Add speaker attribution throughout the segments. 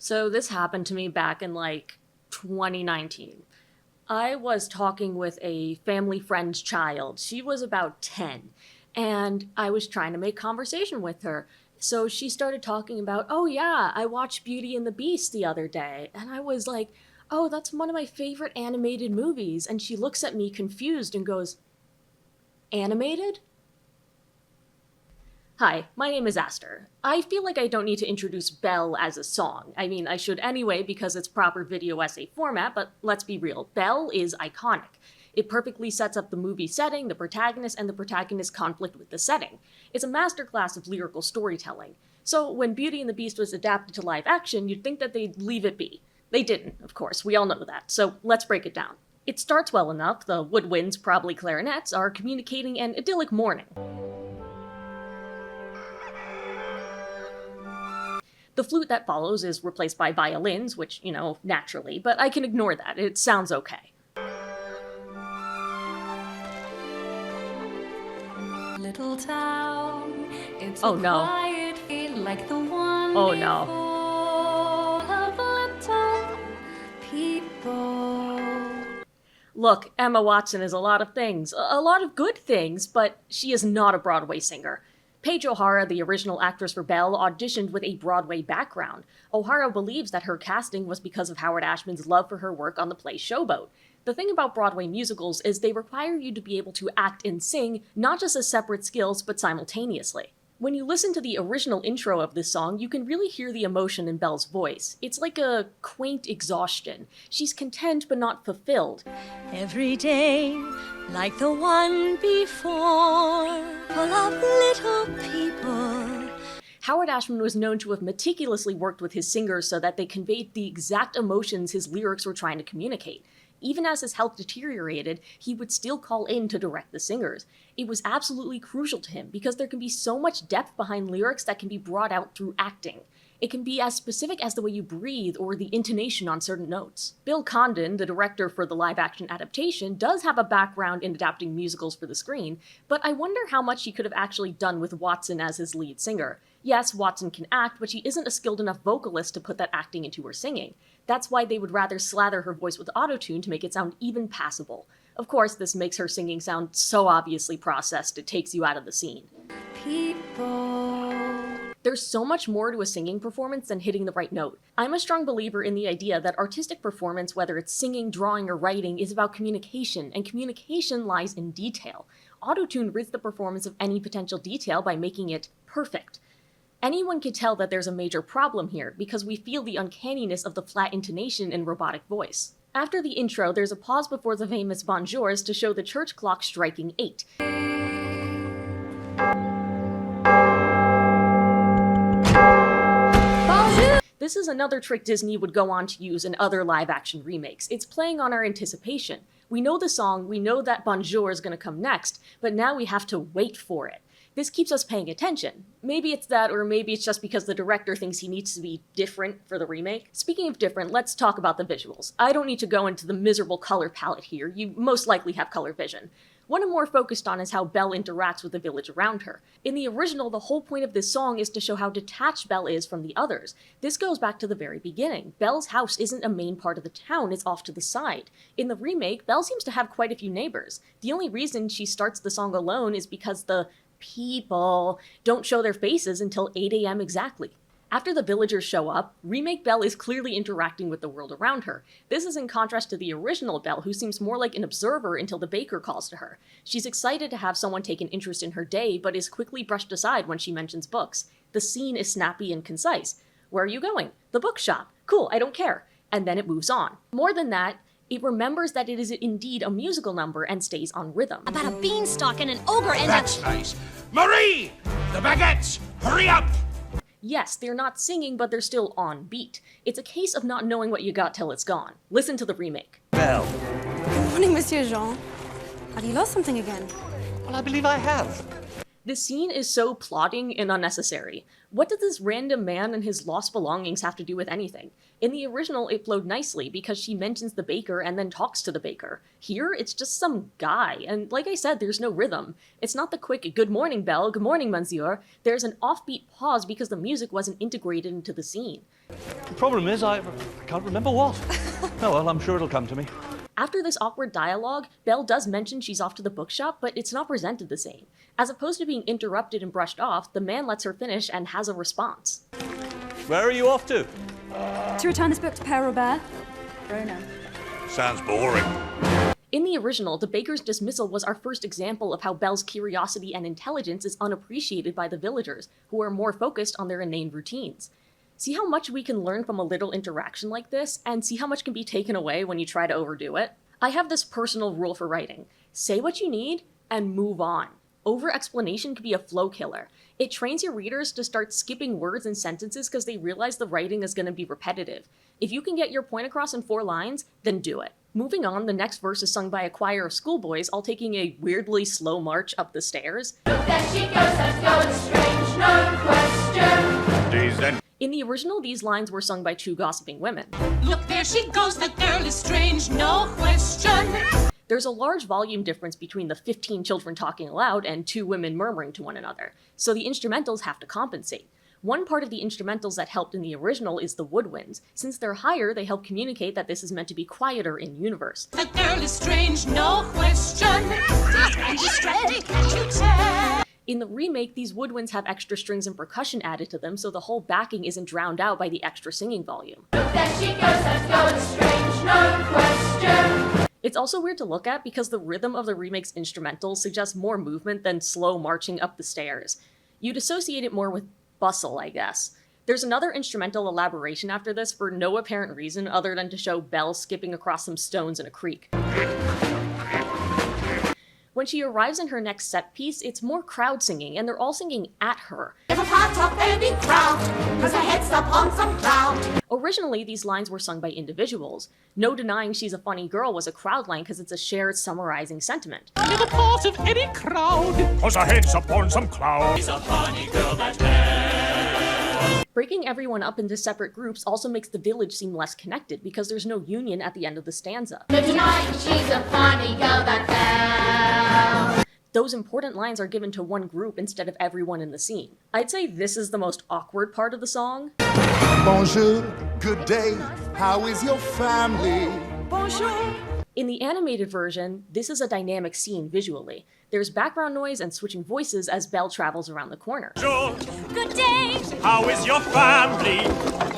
Speaker 1: So this happened to me back in 2019. I was talking with a family friend's child. She was about 10, and I was trying to make conversation with her. So she started talking about, oh yeah, I watched Beauty and the Beast the other day. And I was like, oh, that's one of my favorite animated movies. And she looks at me confused and goes, animated? Hi, my name is Aster. I feel like I don't need to introduce Belle as a song. I mean, I should anyway because it's proper video essay format, but let's be real, Belle is iconic. It perfectly sets up the movie setting, the protagonist, and the protagonist's conflict with the setting. It's a masterclass of lyrical storytelling. So when Beauty and the Beast was adapted to live action, you'd think that they'd leave it be. They didn't, of course, we all know that, so let's break it down. It starts well enough, the woodwinds, probably clarinets, are communicating an idyllic morning. The flute that follows is replaced by violins, which, naturally, but I can ignore that, it sounds okay.
Speaker 2: Little town, it's
Speaker 1: Oh
Speaker 2: a
Speaker 1: no.
Speaker 2: quiet feel like the one
Speaker 1: Oh no.
Speaker 2: before of little people.
Speaker 1: Look, Emma Watson is a lot of things, a lot of good things, but she is not a Broadway singer. Paige O'Hara, the original actress for Belle, auditioned with a Broadway background. O'Hara believes that her casting was because of Howard Ashman's love for her work on the play Showboat. The thing about Broadway musicals is they require you to be able to act and sing, not just as separate skills, but simultaneously. When you listen to the original intro of this song, you can really hear the emotion in Belle's voice. It's like a quaint exhaustion. She's content but not fulfilled.
Speaker 3: Every day, like the one before, full of little people.
Speaker 1: Howard Ashman was known to have meticulously worked with his singers so that they conveyed the exact emotions his lyrics were trying to communicate. Even as his health deteriorated, he would still call in to direct the singers. It was absolutely crucial to him because there can be so much depth behind lyrics that can be brought out through acting. It can be as specific as the way you breathe or the intonation on certain notes. Bill Condon, the director for the live-action adaptation, does have a background in adapting musicals for the screen, but I wonder how much he could have actually done with Watson as his lead singer. Yes, Watson can act, but she isn't a skilled enough vocalist to put that acting into her singing. That's why they would rather slather her voice with autotune to make it sound even passable. Of course, this makes her singing sound so obviously processed it takes you out of the scene.
Speaker 2: People.
Speaker 1: There's so much more to a singing performance than hitting the right note. I'm a strong believer in the idea that artistic performance, whether it's singing, drawing, or writing, is about communication, and communication lies in detail. Autotune rids the performance of any potential detail by making it perfect. Anyone can tell that there's a major problem here, because we feel the uncanniness of the flat intonation and robotic voice. After the intro, there's a pause before the famous bonjours to show the church clock striking 8. This is another trick Disney would go on to use in other live-action remakes. It's playing on our anticipation. We know the song, we know that bonjour is going to come next, but now we have to wait for it. This keeps us paying attention. Maybe it's that, or maybe it's just because the director thinks he needs to be different for the remake. Speaking of different, let's talk about the visuals. I don't need to go into the miserable color palette here, you most likely have color vision. What I'm more focused on is how Belle interacts with the village around her. In the original, the whole point of this song is to show how detached Belle is from the others. This goes back to the very beginning. Belle's house isn't a main part of the town, it's off to the side. In the remake, Belle seems to have quite a few neighbors. The only reason she starts the song alone is because the people don't show their faces until 8 a.m. exactly. After the villagers show up, remake Belle is clearly interacting with the world around her. This is in contrast to the original Belle, who seems more like an observer until the baker calls to her. She's excited to have someone take an interest in her day, but is quickly brushed aside when she mentions books. The scene is snappy and concise. Where are you going? The bookshop. Cool, I don't care. And then it moves on. More than that, it remembers that it is indeed a musical number and stays on rhythm.
Speaker 3: About a beanstalk and an ogre and
Speaker 4: That's nice. Marie! The baguettes! Hurry up!
Speaker 1: Yes, they're not singing, but they're still on beat. It's a case of not knowing what you got till it's gone. Listen to the remake.
Speaker 4: Belle.
Speaker 5: Good morning, Monsieur Jean. Have you lost something again?
Speaker 4: Well, I believe I have.
Speaker 1: This scene is so plotting and unnecessary. What did this random man and his lost belongings have to do with anything? In the original, it flowed nicely because she mentions the baker and then talks to the baker. Here, it's just some guy, and like I said, there's no rhythm. It's not the quick, good morning, Belle, good morning, Monsieur. There's an offbeat pause because the music wasn't integrated into the scene.
Speaker 5: The problem is, I can't remember what. Oh well, I'm sure it'll come to me.
Speaker 1: After this awkward dialogue, Belle does mention she's off to the bookshop, but it's not presented the same. As opposed to being interrupted and brushed off, the man lets her finish and has a response.
Speaker 5: Where are you off to?
Speaker 6: To return this book to Père Robert. Rona.
Speaker 4: Sounds boring.
Speaker 1: In the original, the baker's dismissal was our first example of how Belle's curiosity and intelligence is unappreciated by the villagers, who are more focused on their inane routines. See how much we can learn from a little interaction like this, and see how much can be taken away when you try to overdo it? I have this personal rule for writing. Say what you need, and move on. Over-explanation can be a flow killer. It trains your readers to start skipping words and sentences because they realize the writing is going to be repetitive. If you can get your point across in 4 lines, then do it. Moving on, the next verse is sung by a choir of schoolboys, all taking a weirdly slow march up the stairs.
Speaker 7: Look, there she goes, that's going strange, no question.
Speaker 4: These then.
Speaker 1: In the original, these lines were sung by 2 gossiping women.
Speaker 7: Look, there she goes, that girl is strange, no question.
Speaker 1: There's a large volume difference between the 15 children talking aloud and 2 women murmuring to one another, so the instrumentals have to compensate. One part of the instrumentals that helped in the original is the woodwinds. Since they're higher, they help communicate that this is meant to be quieter in universe.
Speaker 7: That girl is strange, no question. And distracted, can't you tell?
Speaker 1: In the remake, these woodwinds have extra strings and percussion added to them, so the whole backing isn't drowned out by the extra singing volume.
Speaker 7: Look, there she goes, that's going strange, no question.
Speaker 1: It's also weird to look at because the rhythm of the remake's instrumentals suggests more movement than slow marching up the stairs. You'd associate it more with bustle, I guess. There's another instrumental elaboration after this for no apparent reason other than to show Belle skipping across some stones in a creek. When she arrives in her next set piece, it's more crowd singing, and they're all singing at her.
Speaker 7: If a part of any crowd, cause her head's up on some cloud.
Speaker 1: Originally, these lines were sung by individuals. No denying she's a funny girl was a crowd line because it's a shared summarizing sentiment.
Speaker 4: If a part of any crowd. Cause her head's upon some cloud. She's a funny girl, that Belle.
Speaker 1: Breaking everyone up into separate groups also makes the village seem less connected because there's no union at the end of the stanza.
Speaker 7: No denying she's a funny girl, that Belle.
Speaker 1: Those important lines are given to one group instead of everyone in the scene. I'd say this is the most awkward part of the song.
Speaker 8: Bonjour, good day, how is your family?
Speaker 6: Bonjour.
Speaker 1: In the animated version, this is a dynamic scene visually. There's background noise and switching voices as Belle travels around the corner.
Speaker 4: Bonjour,
Speaker 3: Good day.
Speaker 4: how is your family?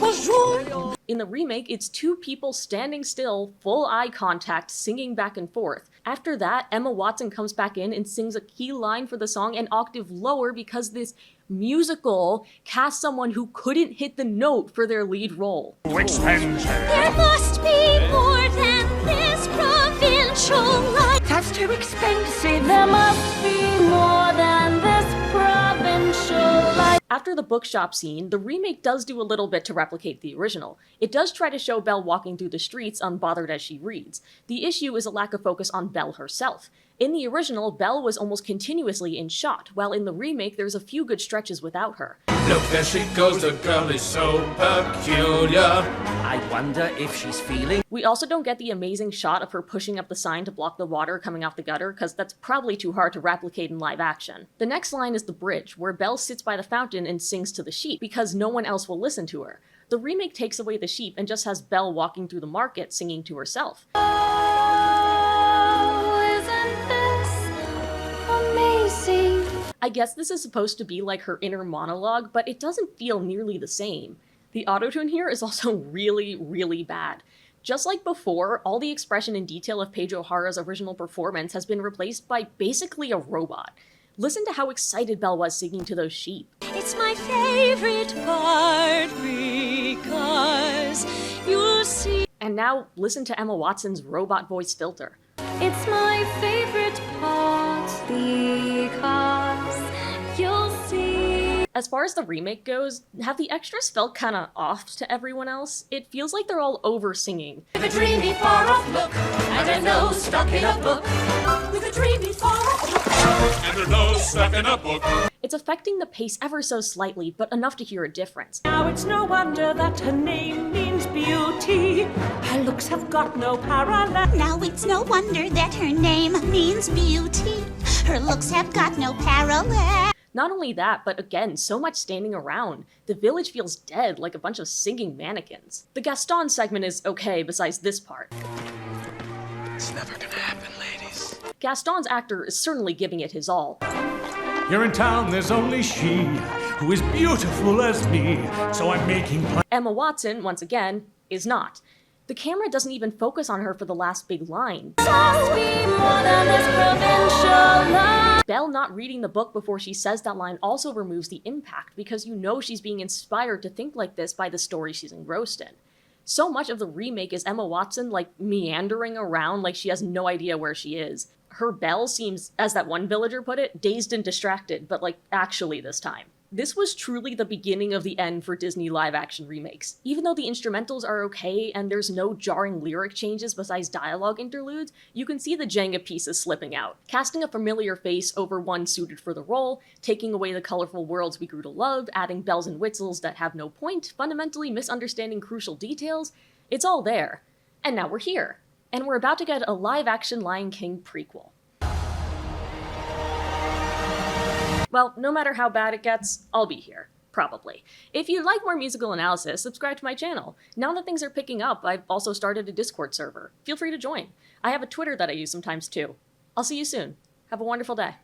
Speaker 3: Bonjour.
Speaker 1: In the remake, it's 2 people standing still, full eye contact, singing back and forth. After that, Emma Watson comes back in and sings a key line for the song an octave lower because this musical cast someone who couldn't hit the note for their lead role.
Speaker 4: Too expensive.
Speaker 3: There must be more than this provincial life.
Speaker 2: That's too expensive. There must be more than this provincial life.
Speaker 1: After the bookshop scene, the remake does do a little bit to replicate the original. It does try to show Belle walking through the streets unbothered as she reads. The issue is a lack of focus on Belle herself. In the original, Belle was almost continuously in shot, while in the remake there's a few good stretches without her.
Speaker 9: Look, there she goes, the girl is so peculiar.
Speaker 10: I wonder if she's feeling.
Speaker 1: We also don't get the amazing shot of her pushing up the sign to block the water coming out the gutter, because that's probably too hard to replicate in live action. The next line is the bridge, where Belle sits by the fountain and sings to the sheep, because no one else will listen to her. The remake takes away the sheep and just has Belle walking through the market singing to herself. I guess this is supposed to be like her inner monologue, but it doesn't feel nearly the same. The autotune here is also really, really bad. Just like before, all the expression and detail of Paige O'Hara's original performance has been replaced by basically a robot. Listen to how excited Belle was singing to those sheep.
Speaker 3: It's my favorite part because you'll see.
Speaker 1: And now listen to Emma Watson's robot voice filter.
Speaker 2: It's my favorite part because you'll see.
Speaker 1: As far as the remake goes, have the extras felt kinda off to everyone else? It feels like they're all over singing.
Speaker 7: With a dreamy far off look, and a nose stuck in a book. With a dreamy far off look.
Speaker 9: and her nose stuck in a book.
Speaker 1: It's affecting the pace ever so slightly, but enough to hear a difference.
Speaker 7: Now it's no wonder that her name means beauty. Her looks have got no parallel.
Speaker 3: Now it's no wonder that her name means beauty. Her looks have got no parallel.
Speaker 1: Not only that, but again, so much standing around. The village feels dead, like a bunch of singing mannequins. The Gaston segment is okay besides this part.
Speaker 10: It's never gonna happen, ladies.
Speaker 1: Gaston's actor is certainly giving it his all.
Speaker 4: Here in town there's only she who is beautiful as me, so I'm making plans.
Speaker 1: Emma Watson, once again, is not. The camera doesn't even focus on her for the last big line.
Speaker 2: Must be more than this provincial love.
Speaker 1: Belle not reading the book before she says that line also removes the impact, because you know she's being inspired to think like this by the story she's engrossed in. So much of the remake is Emma Watson, like, meandering around like she has no idea where she is. Her Belle seems, as that one villager put it, dazed and distracted, but like, actually this time. This was truly the beginning of the end for Disney live-action remakes. Even though the instrumentals are okay and there's no jarring lyric changes besides dialogue interludes, you can see the Jenga pieces slipping out. Casting a familiar face over one suited for the role, taking away the colorful worlds we grew to love, adding bells and whistles that have no point, fundamentally misunderstanding crucial details, it's all there. And now we're here. And we're about to get a live-action Lion King prequel. Well, no matter how bad it gets, I'll be here. Probably. If you'd like more musical analysis, subscribe to my channel. Now that things are picking up, I've also started a Discord server. Feel free to join. I have a Twitter that I use sometimes too. I'll see you soon. Have a wonderful day.